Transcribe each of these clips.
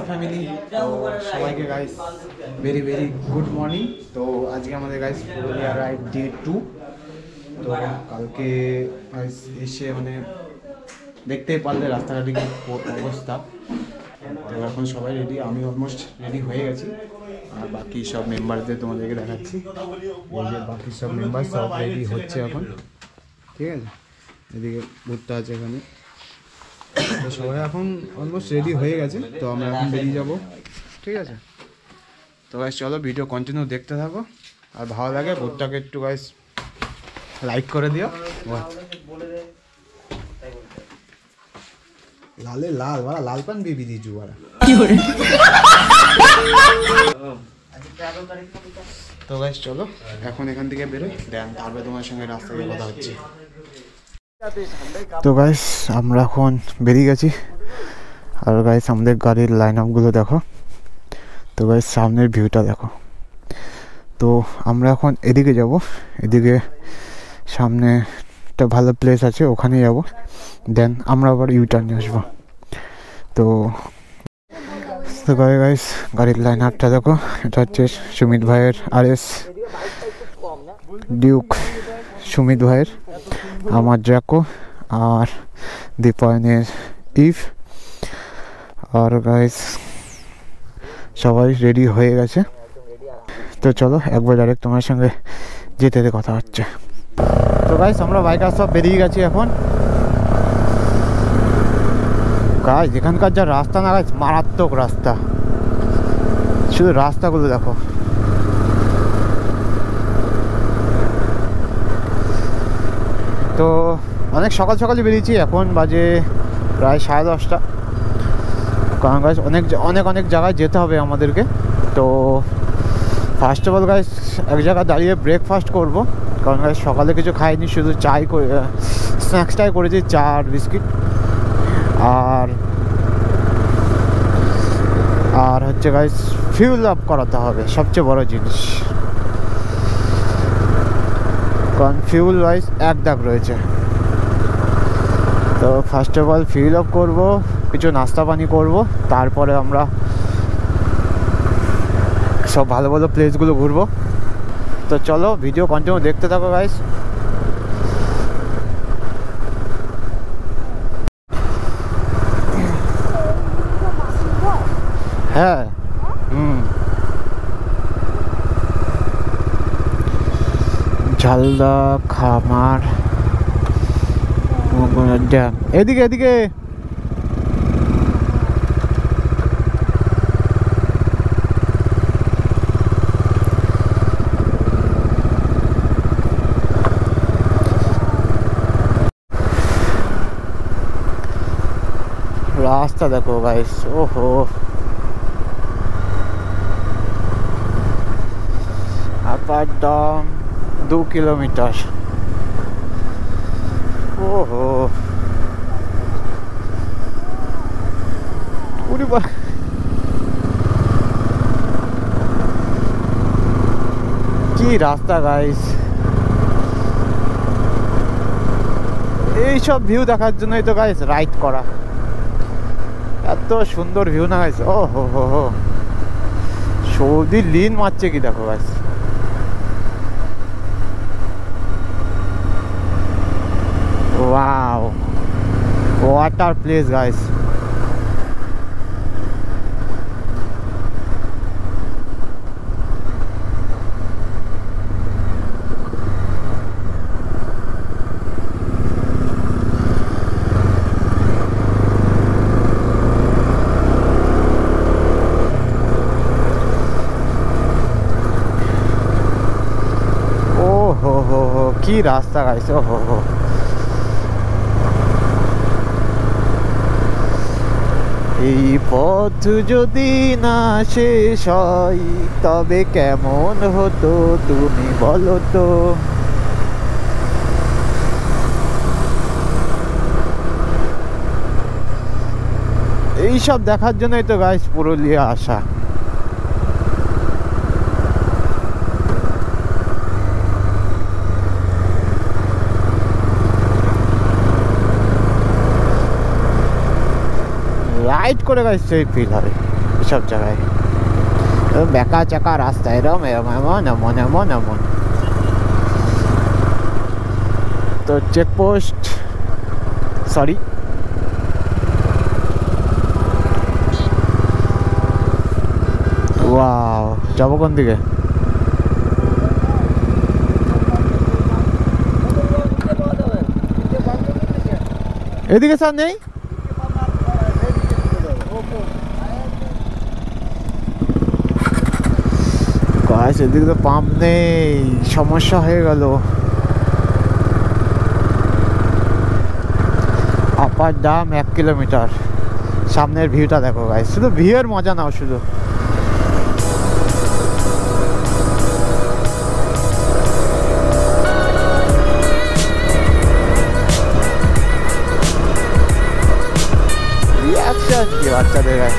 Family, তো সবাইকে guys very very good morning. তো আজকে আমাদের গাইস পুরুলিয়া রাইড ডে 2। তো কালকে গাইস এসে মানে দেখতেই পারলে রাস্তাঘাটে কি অবস্থা। তো এখন সবাই রেডি, আমি অলমোস্ট রেডি হয়ে গেছি। আর বাকি সব মেম্বারদের তোমাদেরকে দেখাচ্ছি। এই যে বাকি সব মেম্বার সব রেডি হচ্ছে এখন, ঠিক আছে। এদিকে ভুট্টা আছে এখানে। তো সবাই এখন অলমোস্ট রেডি হয়ে গেছে, তো আমরা এখন বেরিয়ে যাব, ঠিক আছে। তো গাইস চলো ভিডিও কন্টিনিউ দেখতে থাকো, আর ভালো লাগে ভুট্টাকে একটু গাইস লাইক করে দিও। লালে লাল বাড়া লাল পান বেবি দিজু বাড়া কি করে। তো গাইস চলো এখন এখান থেকে বেরোই, দেন তারপরে তোমার সঙ্গে রাস্তায় কথা হচ্ছে। তো গাইস আমরা এখন বেরিয়ে গেছি, আর গাইস আমাদের গাড়ির লাইন আপগুলো দেখো। তো গাইস সামনের ভিউটা দেখো। তো আমরা এখন এদিকে যাব, এদিকে সামনে একটা ভালো প্লেস আছে, ওখানে যাব, দেন আমরা আবার ইউটার্নে আসবো। তো গাইস গাড়ির লাইন আপটা দেখো। এটা হচ্ছে সুমিত ভাইয়ের RS ডিউক, সুমিত ভাইয়ের, আমার জ্যাকো, আর দীপায়নের ইভ। আর গাইস সবাই রেডি হয়ে গেছে। তো চলো একবার ডাইরেক্ট তোমার সঙ্গে যেতে কথা হচ্ছে। তো গাইস আমরা বাইকার সব বেরিয়ে গেছি এখন। গাইস এখানকার যা রাস্তা না গাইস, মারাত্মক রাস্তা, শুধু রাস্তাগুলো দেখো। তো অনেক সকাল সকালই বেরিয়েছি, এখন বাজে প্রায় 10:30। কারণ গাইস অনেক অনেক জায়গায় যেতে হবে আমাদেরকে। তো ফার্স্ট অফ অল গাইস এক জায়গায় দাঁড়িয়ে ব্রেকফাস্ট করব, কারণ গাইস সকালে কিছু খাইনি, শুধু স্ন্যাক্সটাই করেছি, চা আর বিস্কিট। আর হচ্ছে গাইস ফিউল আপ করাতে হবে, সবচেয়ে বড় জিনিস, কারণ ফিউল ওয়াইজ এক দাগ রয়েছে। তো first of all fuel up করবো, কিছু নাস্তা পানি করব, তারপরে আমরা সব ভালো ভালো প্লেসগুলো ঘুরবো। তো চলো ভিডিও কন্টিনিউ দেখতে থাকো গাইস। হ্যাঁ ঝালদা খামার ড্যাম, এদিকে এদিকে। রাস্তা দেখো গাইস, ওহো আপার ডাম 2 কিলোমিটার। ওহো কি রাস্তা গাইস। এইসব ভিউ দেখার জন্যই তো গাইস রাইড করা, এত সুন্দর ভিউ না গাইস। ও হো হো হো সৌদি লিন মারছে কি দেখো guys. Wow water place guys. কি রাস্তা গাইছে, ও হো হো। এই পথ যদি না শেষ হয় তবে কেমন হতো তুমি বলো তো। এইসব দেখার জন্যই তো গাইস পুরুলিয়া আসা। রাইড করে গাইস সেই ফিল হয়। ওইসব জায়গায় বেকা চাকা রাস্তা এরম এরম এমন এমন এমন এমন। তো চেকপোস্ট, সরি ওয়াও, যাবো কোন দিকে? এদিকে স্যার নেই, এদিকে তো পাম্প নেই, সমস্যা হয়ে গেল। আপার দাম 1 কিলোমিটার। সামনের ভিউটা দেখো গাইস, শুধু ভিউয়ের মজা নাও শুধু। রিঅ্যাকশন কি বাচ্চাদের গায়ে।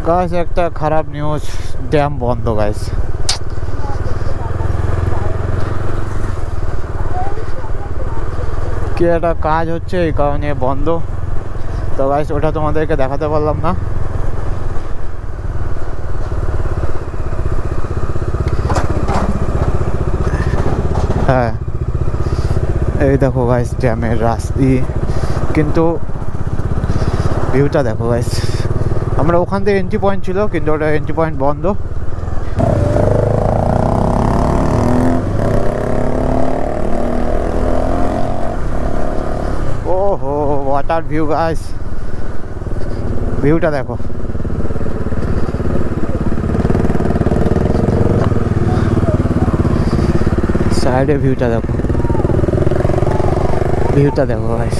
গাইস একটা খারাপ নিউজ, ড্যাম বন্ধ গাইস। কি একটা কাজ হচ্ছে এই কারণে বন্ধ। তো গাইস ওটা তোমাদেরকে দেখাতে পারলাম না। হ্যাঁ এই দেখো গাইস ড্যামের রাস্তা, কিন্তু ভিউটা দেখো গাইস। আমরা ওখান থেকে এন্ট্রি পয়েন্ট ছিল, কিন্তু ওটা এন্ট্রি পয়েন্ট বন্ধ। ওহো ওয়াটার ভিউ গাইস, ভিউটা দেখো। সাইডে ভিউটা দেখো, ভিউটা দেখো গাইস।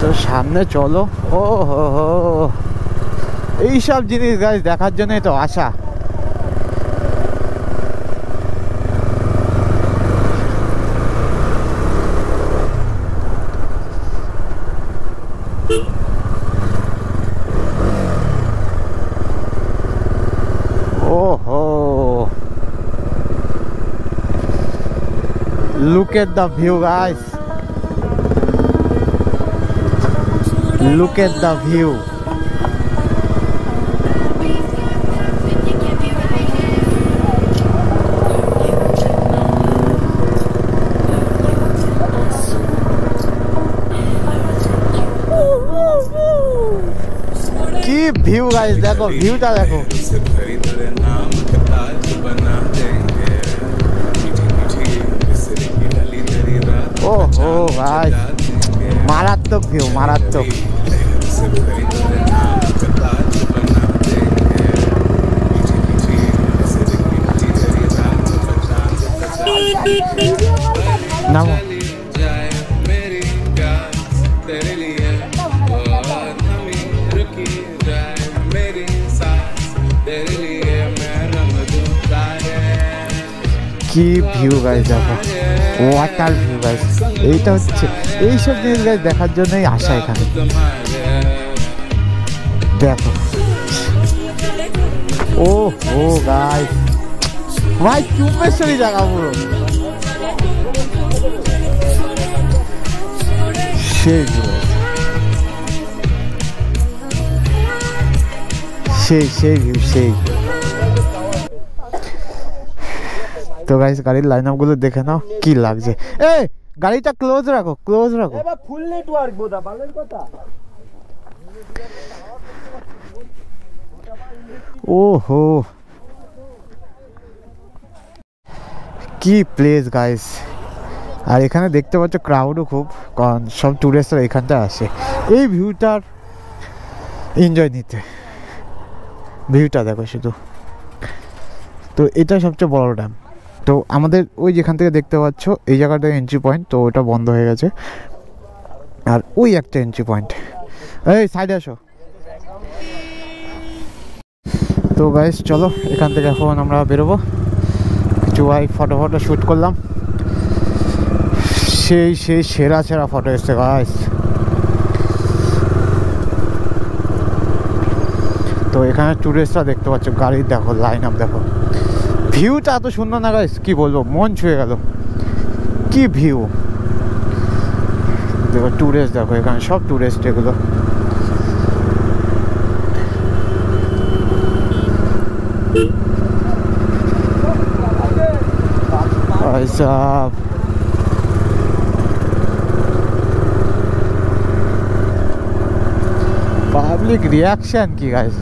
তো সামনে চলো। ও হো হো, এইসব জিনিস গাইস দেখার জন্যই তো আসা। Look at the view guys, look at the view. কি ভিউ গাইস, দেখো ভিউটা দেখো। ও হো ভাই, মারাত্মক ভিউ, মারাত্মক। নামো। কি ভিউ গাইস দেখো, ওয়াটার ভিউ গাইস। এইটা হচ্ছে, এইসব জিনিস গাইস দেখার জন্যই আসা এখানে। দেখো ও ও গাইস, ভাই চুম্বেশ্বরী জায়গা পুরো। সেই সেই সেই ভিউ সেই। তো গাইস গাড়ির লাইন আপ গুলো দেখে নাও কি লাগছে। এ গাড়িটা ক্লোজ রাখো, ক্লোজ রাখো। ফুল নেটওয়ার্ক বোধা বালের কথা। ওহো কি প্লেস গাইস। আর এখানে দেখতে পাচ্ছ ক্রাউডও খুব, কারণ সব টুরিস্টরা এখানটা আসে এই ভিউটার এনজয় নিতে। ভিউটা দেখো শুধু। তো এটা সবচেয়ে বড় ড্যাম। তো আমাদের ওই যেখান থেকে দেখতে পাচ্ছ এই জায়গাটা এন্ট্রি পয়েন্ট, তো ওটা বন্ধ হয়ে গেছে। আর ওই একটা এন্ট্রি পয়েন্ট, এই সাইডে আসো। তো তো গাইস চলো এখান থেকে এখন আমরা বেরোবো। কিছু ভাই ফটো শ্যুট করলাম, সেই সেরা ফটো এসছে গাইস। তো এখানে টুরিস্টরা দেখতে পাচ্ছ, গাড়ির দেখো লাইন আপ, দেখো ভিউটা এত সুন্দর না গাইস, কি বলবো, মন ছুঁয়ে গেল, কি ভিউ দেখো। টুরিস্ট দেখো, এখানে সব টুরিস্ট এগুলো। भाई साहब पब्लिक रिएक्शन की गाइस।